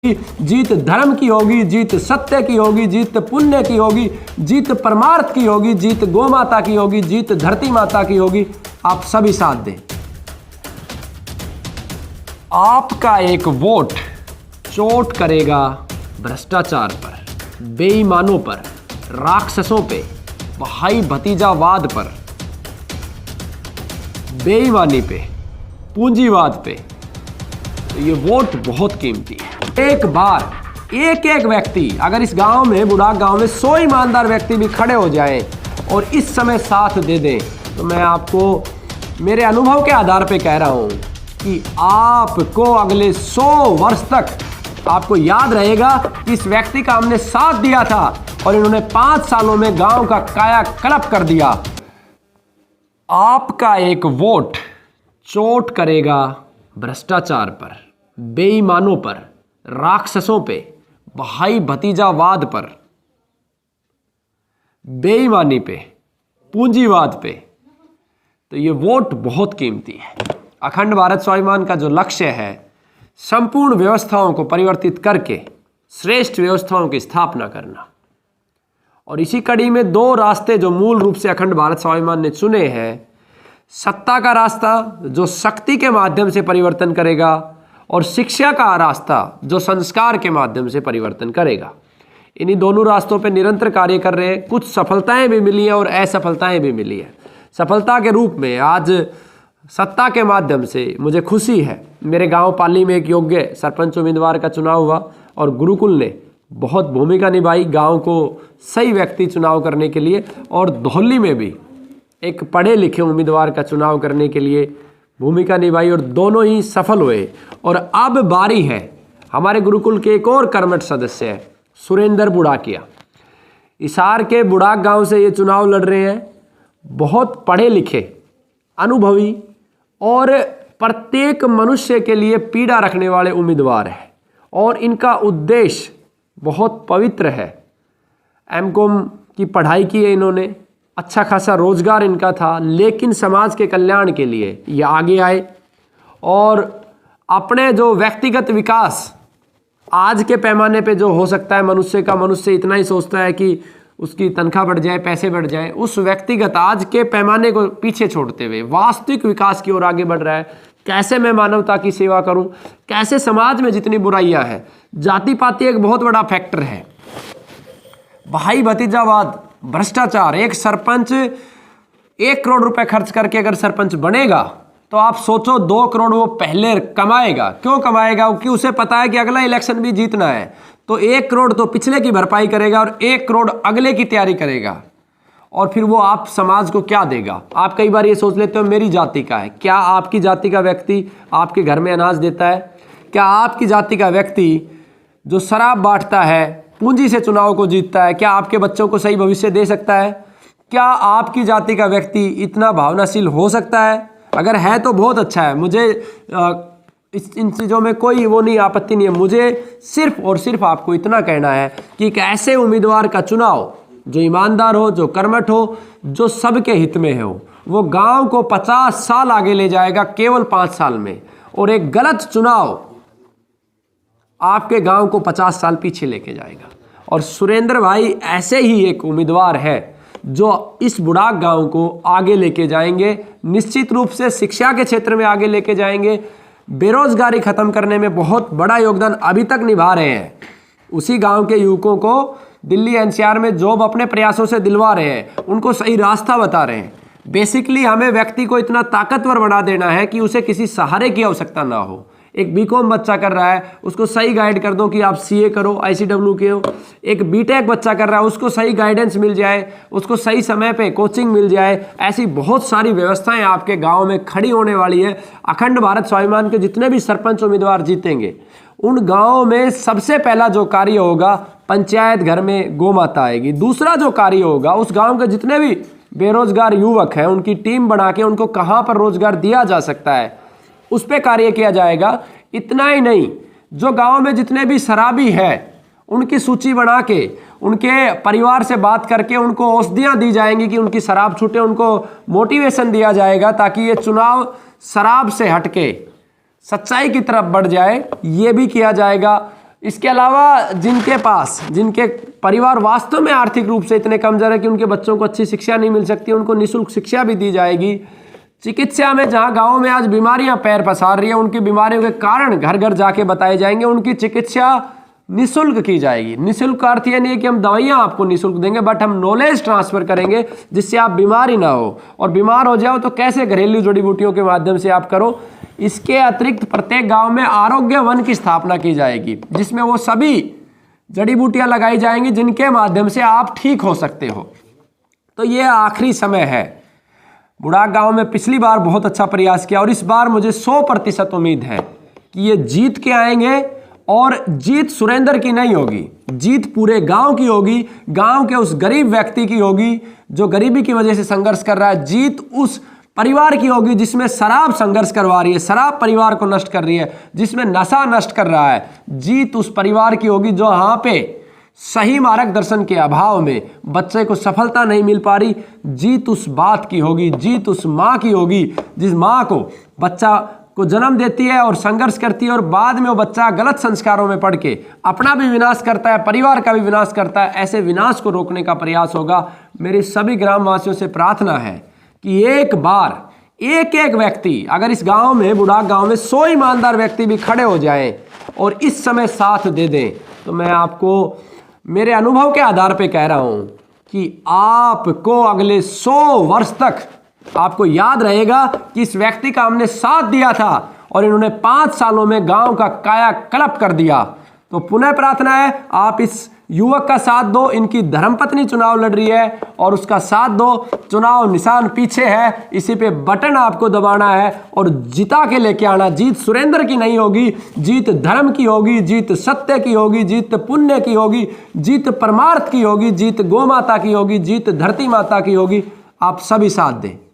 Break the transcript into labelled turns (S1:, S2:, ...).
S1: जीत धर्म की होगी, जीत सत्य की होगी, जीत पुण्य की होगी, जीत परमार्थ की होगी, जीत गौ माता की होगी, जीत धरती माता की होगी। आप सभी साथ दें। आपका एक वोट चोट करेगा भ्रष्टाचार पर, बेईमानों पर, राक्षसों पे, भाई भतीजावाद पर, बेईमानी पे, पूंजीवाद पे। तो ये वोट बहुत कीमती है। एक बार एक व्यक्ति, अगर इस गांव में, बुढ़ाक गांव में 100 ईमानदार व्यक्ति भी खड़े हो जाएं और इस समय साथ दे दें, तो मैं आपको मेरे अनुभव के आधार पे कह रहा हूं कि आपको अगले 100 वर्ष तक आपको याद रहेगा कि इस व्यक्ति का हमने साथ दिया था और इन्होंने 5 सालों में गांव का कायाकल्प कर दिया। आपका एक वोट चोट करेगा भ्रष्टाचार पर, बेईमानों पर, राक्षसों पे, भाई भतीजावाद पर, बेईमानी पे, पूंजीवाद पे। तो ये वोट बहुत कीमती है। अखंड भारत स्वाभिमान का जो लक्ष्य है, संपूर्ण व्यवस्थाओं को परिवर्तित करके श्रेष्ठ व्यवस्थाओं की स्थापना करना। और इसी कड़ी में 2 रास्ते जो मूल रूप से अखंड भारत स्वाभिमान ने चुने हैं, सत्ता का रास्ता जो शक्ति के माध्यम से परिवर्तन करेगा, और शिक्षा का रास्ता जो संस्कार के माध्यम से परिवर्तन करेगा। इन्हीं दोनों रास्तों पे निरंतर कार्य कर रहे हैं। कुछ सफलताएं भी मिली हैं और असफलताएं भी मिली हैं। सफलता के रूप में आज सत्ता के माध्यम से मुझे खुशी है, मेरे गांव पाली में एक योग्य सरपंच उम्मीदवार का चुनाव हुआ और गुरुकुल ने बहुत भूमिका निभाई गांव को सही व्यक्ति चुनाव करने के लिए, और धौली में भी एक पढ़े लिखे उम्मीदवार का चुनाव करने के लिए भूमिका निभाई और दोनों ही सफल हुए। और अब बारी है हमारे गुरुकुल के एक और कर्मठ सदस्य है सुरेंद्र बुढ़ाकिया। इसार के बुढ़ाक गांव से ये चुनाव लड़ रहे हैं। बहुत पढ़े लिखे, अनुभवी और प्रत्येक मनुष्य के लिए पीड़ा रखने वाले उम्मीदवार हैं और इनका उद्देश्य बहुत पवित्र है। एमकॉम की पढ़ाई की है इन्होंने, अच्छा खासा रोजगार इनका था, लेकिन समाज के कल्याण के लिए ये आगे आए और अपने जो व्यक्तिगत विकास आज के पैमाने पे जो हो सकता है मनुष्य इतना ही सोचता है कि उसकी तनख्वाह बढ़ जाए, पैसे बढ़ जाए, उस व्यक्तिगत आज के पैमाने को पीछे छोड़ते हुए वास्तविक विकास की ओर आगे बढ़ रहा है। कैसे मैं मानवता की सेवा करूं, कैसे समाज में जितनी बुराइयां हैं, जाति पाति एक बहुत बड़ा फैक्टर है, भाई भतीजावाद, भ्रष्टाचार। एक सरपंच 1 करोड़ रुपए खर्च करके अगर सरपंच बनेगा तो आप सोचो 2 करोड़ वो पहले कमाएगा। क्यों कमाएगा? क्योंकि उसे पता है कि अगला इलेक्शन भी जीतना है, तो 1 करोड़ तो पिछले की भरपाई करेगा और 1 करोड़ अगले की तैयारी करेगा। और फिर वो आप समाज को क्या देगा? आप कई बार ये सोच लेते हो मेरी जाति का है। क्या आपकी जाति का व्यक्ति आपके घर में अनाज देता है? क्या आपकी जाति का व्यक्ति जो शराब बांटता है, पूंजी से चुनाव को जीतता है, क्या आपके बच्चों को सही भविष्य दे सकता है? क्या आपकी जाति का व्यक्ति इतना भावनाशील हो सकता है? अगर है तो बहुत अच्छा है। मुझे इन चीज़ों में कोई वो नहीं, आपत्ति नहीं है। मुझे सिर्फ और सिर्फ आपको इतना कहना है कि एक ऐसे उम्मीदवार का चुनाव जो ईमानदार हो, जो कर्मठ हो, जो सबके हित में हो, वो गांव को 50 साल आगे ले जाएगा केवल 5 साल में। और एक गलत चुनाव आपके गांव को 50 साल पीछे लेके जाएगा। और सुरेंद्र भाई ऐसे ही एक उम्मीदवार है जो इस बुढ़ाक गांव को आगे लेके जाएंगे। निश्चित रूप से शिक्षा के क्षेत्र में आगे लेके जाएंगे, बेरोजगारी खत्म करने में बहुत बड़ा योगदान अभी तक निभा रहे हैं। उसी गांव के युवकों को दिल्ली एनसीआर में जॉब अपने प्रयासों से दिलवा रहे हैं, उनको सही रास्ता बता रहे हैं। बेसिकली हमें व्यक्ति को इतना ताकतवर बना देना है कि उसे किसी सहारे की आवश्यकता ना हो। एक बीकॉम बच्चा कर रहा है, उसको सही गाइड कर दो कि आप सीए करो, आईसीडब्ल्यू के हो। एक बीटेक बच्चा कर रहा है, उसको सही गाइडेंस मिल जाए, उसको सही समय पे कोचिंग मिल जाए। ऐसी बहुत सारी व्यवस्थाएं आपके गांव में खड़ी होने वाली है। अखंड भारत स्वाभिमान के जितने भी सरपंच उम्मीदवार जीतेंगे, उन गाँव में सबसे पहला जो कार्य होगा, पंचायत घर में गौ माता आएगी। दूसरा जो कार्य होगा, उस गाँव के जितने भी बेरोजगार युवक हैं उनकी टीम बना के उनको कहाँ पर रोजगार दिया जा सकता है उस पर कार्य किया जाएगा। इतना ही नहीं, जो गांव में जितने भी शराबी हैं उनकी सूची बना के उनके परिवार से बात करके उनको औषधियां दी जाएंगी कि उनकी शराब छूटे, उनको मोटिवेशन दिया जाएगा ताकि ये चुनाव शराब से हटके सच्चाई की तरफ बढ़ जाए। ये भी किया जाएगा। इसके अलावा जिनके परिवार वास्तव में आर्थिक रूप से इतने कमजोर है कि उनके बच्चों को अच्छी शिक्षा नहीं मिल सकती, उनको निःशुल्क शिक्षा भी दी जाएगी। चिकित्सा में जहां गांव में आज बीमारियां पैर पसार रही है, उनकी बीमारियों के कारण घर घर जाके बताए जाएंगे, उनकी चिकित्सा निःशुल्क की जाएगी। निःशुल्क का अर्थ यह नहीं है कि हम दवाइयां आपको निःशुल्क देंगे, बट हम नॉलेज ट्रांसफर करेंगे जिससे आप बीमार ही ना हो, और बीमार हो जाओ तो कैसे घरेलू जड़ी बूटियों के माध्यम से आप करो। इसके अतिरिक्त प्रत्येक गांव में आरोग्य वन की स्थापना की जाएगी, जिसमें वो सभी जड़ी बूटियां लगाई जाएंगी जिनके माध्यम से आप ठीक हो सकते हो। तो ये आखिरी समय है। बुढ़ाक गांव में पिछली बार बहुत अच्छा प्रयास किया और इस बार मुझे 100% उम्मीद है कि ये जीत के आएंगे, और जीत सुरेंद्र की नहीं होगी, जीत पूरे गांव की होगी, गांव के उस गरीब व्यक्ति की होगी जो गरीबी की वजह से संघर्ष कर रहा है। जीत उस परिवार की होगी जिसमें शराब संघर्ष करवा रही है, शराब परिवार को नष्ट कर रही है, जिसमें नशा नष्ट कर रहा है। जीत उस परिवार की होगी जो यहाँ पे सही मार्गदर्शन के अभाव में बच्चे को सफलता नहीं मिल पा रही। जीत उस बात की होगी, जीत उस माँ की होगी जिस माँ को बच्चा को जन्म देती है और संघर्ष करती है, और बाद में वो बच्चा गलत संस्कारों में पड़ के अपना भी विनाश करता है, परिवार का भी विनाश करता है। ऐसे विनाश को रोकने का प्रयास होगा। मेरी सभी ग्रामवासियों से प्रार्थना है कि एक बार एक व्यक्ति, अगर इस गांव में, बुढ़ाक गांव में 100 ईमानदार व्यक्ति भी खड़े हो जाएं और इस समय साथ दे दें, तो मैं आपको मेरे अनुभव के आधार पे कह रहा हूं कि आपको अगले 100 वर्ष तक आपको याद रहेगा कि इस व्यक्ति का हमने साथ दिया था और इन्होंने 5 सालों में गांव का कायाकल्प कर दिया। तो पुनः प्रार्थना है, आप इस युवक का साथ दो। इनकी धर्मपत्नी चुनाव लड़ रही है और उसका साथ दो। चुनाव निशान पीछे है, इसी पे बटन आपको दबाना है और जिता के लेके आना। जीत सुरेंद्र की नहीं होगी, जीत धर्म की होगी, जीत सत्य की होगी, जीत पुण्य की होगी, जीत परमार्थ की होगी, जीत गौ माता की होगी, जीत धरती माता की होगी। आप सभी साथ दें।